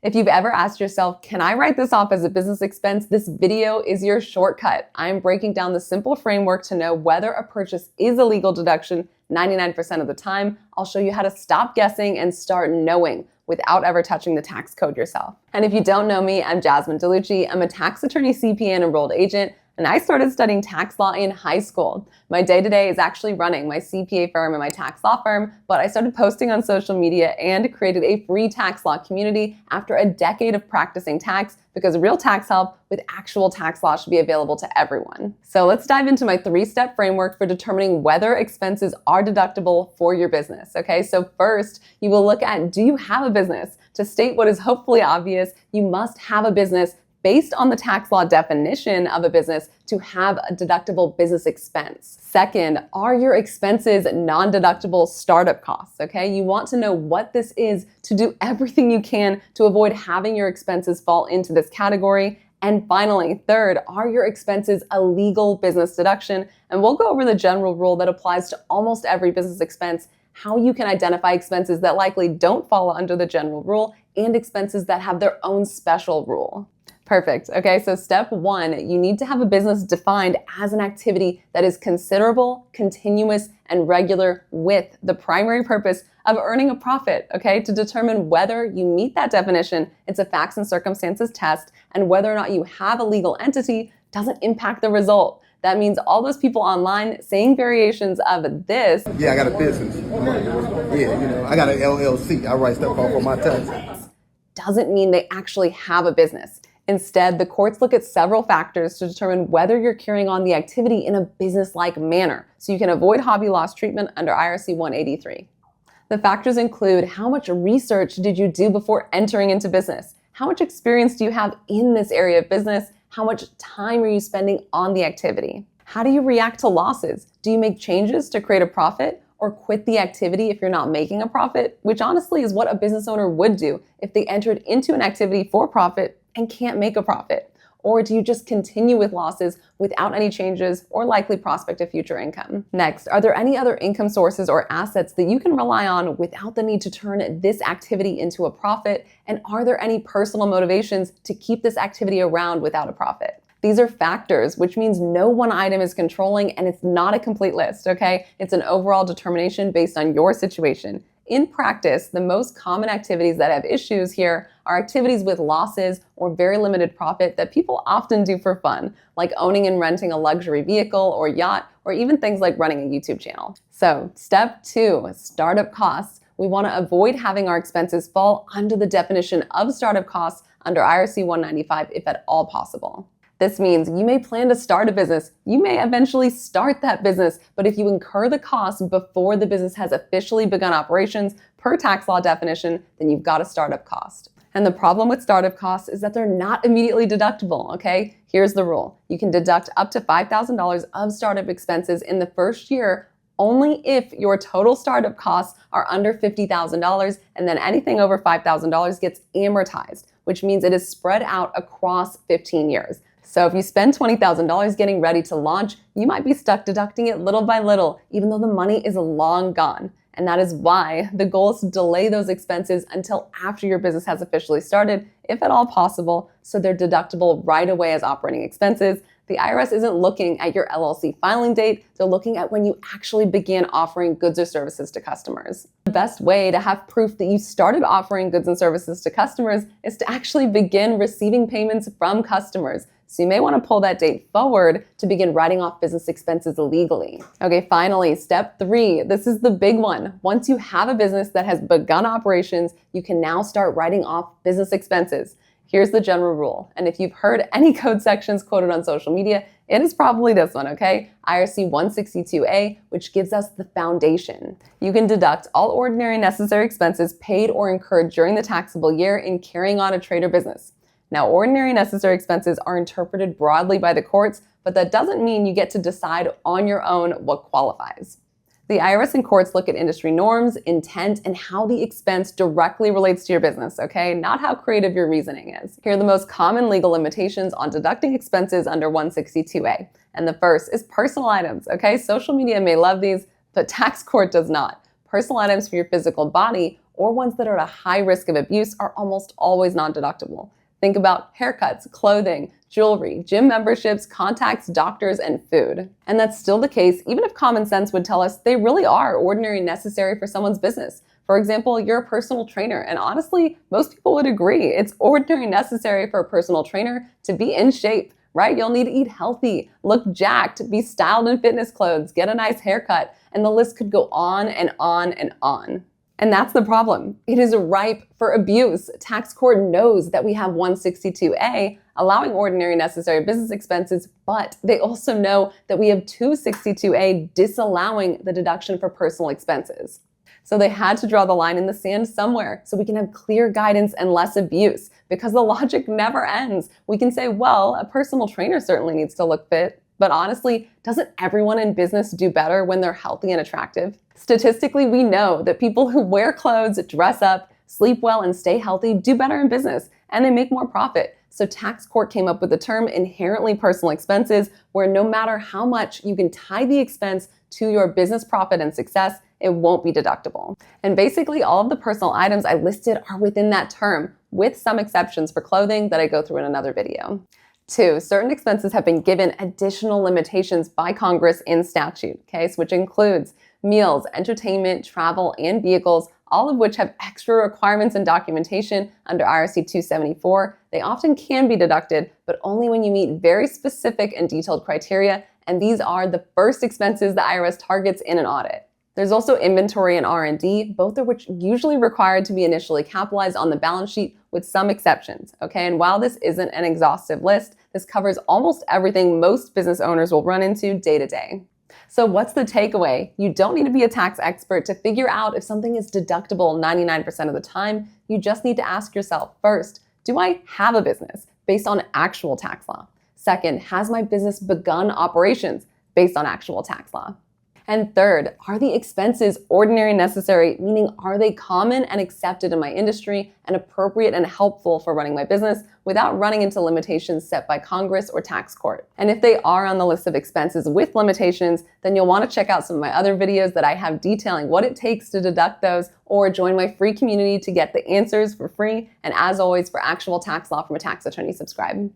If you've ever asked yourself, can I write this off as a business expense? This video is your shortcut. I'm breaking down the simple framework to know whether a purchase is a legal deduction 99% of the time. I'll show you how to stop guessing and start knowing without ever touching the tax code yourself. And if you don't know me, I'm Jasmine DiLucci. I'm a tax attorney, CPA, and enrolled agent. And I started studying tax law in high school. My day-to-day is actually running my CPA firm and my tax law firm, but I started posting on social media and created a free tax law community after a decade of practicing tax, because real tax help with actual tax law should be available to everyone. So let's dive into my 3-step framework for determining whether expenses are deductible for your business, okay? So first, you will look at, do you have a business? To state what is hopefully obvious, you must have a business based on the tax law definition of a business to have a deductible business expense. Second, are your expenses non-deductible startup costs, okay? You want to know what this is to do everything you can to avoid having your expenses fall into this category. And finally, third, are your expenses a legal business deduction? And we'll go over the general rule that applies to almost every business expense, how you can identify expenses that likely don't fall under the general rule, and expenses that have their own special rule. Perfect. Okay, so step 1, you need to have a business defined as an activity that is considerable, continuous, and regular with the primary purpose of earning a profit, okay? To determine whether you meet that definition, it's a facts and circumstances test, and whether or not you have a legal entity doesn't impact the result. That means all those people online saying variations of this. Yeah, I got a business. Yeah, I got an LLC. I write stuff off on my taxes. Doesn't mean they actually have a business. Instead, the courts look at several factors to determine whether you're carrying on the activity in a business-like manner, so you can avoid hobby loss treatment under IRC 183. The factors include, how much research did you do before entering into business? How much experience do you have in this area of business? How much time are you spending on the activity? How do you react to losses? Do you make changes to create a profit, or quit the activity if you're not making a profit? Which honestly is what a business owner would do if they entered into an activity for profit and can't make a profit. Or do you just continue with losses without any changes or likely prospect of future income? Next, are there any other income sources or assets that you can rely on without the need to turn this activity into a profit? And are there any personal motivations to keep this activity around without a profit? These are factors, which means no one item is controlling, and it's not a complete list, okay? It's an overall determination based on your situation. In practice, the most common activities that have issues here are activities with losses or very limited profit that people often do for fun, like owning and renting a luxury vehicle or yacht, or even things like running a YouTube channel. So, step 2, startup costs. We want to avoid having our expenses fall under the definition of startup costs under IRC 195 if at all possible. This means you may plan to start a business, you may eventually start that business, but if you incur the costs before the business has officially begun operations per tax law definition, then you've got a startup cost. And the problem with startup costs is that they're not immediately deductible, okay? Here's the rule. You can deduct up to $5,000 of startup expenses in the first year only if your total startup costs are under $50,000, and then anything over $5,000 gets amortized, which means it is spread out across 15 years. So if you spend $20,000 getting ready to launch, you might be stuck deducting it little by little, even though the money is long gone. And that is why the goal is to delay those expenses until after your business has officially started, if at all possible, so they're deductible right away as operating expenses. The IRS isn't looking at your LLC filing date, they're looking at when you actually began offering goods or services to customers. The best way to have proof that you started offering goods and services to customers is to actually begin receiving payments from customers. So you may want to pull that date forward to begin writing off business expenses legally. Okay, finally, step 3. This is the big one. Once you have a business that has begun operations, you can now start writing off business expenses. Here's the general rule. And if you've heard any code sections quoted on social media, it is probably this one, okay? IRC 162A, which gives us the foundation. You can deduct all ordinary necessary expenses paid or incurred during the taxable year in carrying on a trade or business. Now, ordinary necessary expenses are interpreted broadly by the courts, but that doesn't mean you get to decide on your own what qualifies. The IRS and courts look at industry norms, intent, and how the expense directly relates to your business, okay? Not how creative your reasoning is. Here are the most common legal limitations on deducting expenses under 162A. And the first is personal items, okay? Social media may love these, but tax court does not. Personal items for your physical body or ones that are at a high risk of abuse are almost always non-deductible. Think about haircuts, clothing, jewelry, gym memberships, contacts, doctors, and food. And that's still the case even if common sense would tell us they really are ordinary and necessary for someone's business. For example, you're a personal trainer, and honestly, most people would agree it's ordinary and necessary for a personal trainer to be in shape, right? You'll need to eat healthy, look jacked, be styled in fitness clothes, get a nice haircut, and the list could go on and on and on. And that's the problem. It is ripe for abuse. Tax court knows that we have 162A allowing ordinary necessary business expenses, but they also know that we have 262A disallowing the deduction for personal expenses. So they had to draw the line in the sand somewhere so we can have clear guidance and less abuse, because the logic never ends. We can say, well, a personal trainer certainly needs to look fit, but honestly, doesn't everyone in business do better when they're healthy and attractive? Statistically, we know that people who wear clothes, dress up, sleep well, and stay healthy do better in business, and they make more profit. So tax court came up with the term inherently personal expenses, where no matter how much you can tie the expense to your business profit and success, it won't be deductible. And basically all of the personal items I listed are within that term, with some exceptions for clothing that I go through in another video. 2, certain expenses have been given additional limitations by Congress in statute, okay, which includes meals, entertainment, travel, and vehicles, all of which have extra requirements and documentation under IRC 274. They often can be deducted, but only when you meet very specific and detailed criteria, and these are the first expenses the IRS targets in an audit. There's also inventory and R&D, both of which usually required to be initially capitalized on the balance sheet with some exceptions, okay? And while this isn't an exhaustive list, this covers almost everything most business owners will run into day to day. So what's the takeaway? You don't need to be a tax expert to figure out if something is deductible 99% of the time. You just need to ask yourself, first, do I have a business based on actual tax law? Second, has my business begun operations based on actual tax law? And third, are the expenses ordinary and necessary, meaning are they common and accepted in my industry and appropriate and helpful for running my business without running into limitations set by Congress or tax court? And if they are on the list of expenses with limitations, then you'll want to check out some of my other videos that I have detailing what it takes to deduct those, or join my free community to get the answers for free. And as always, for actual tax law from a tax attorney, subscribe.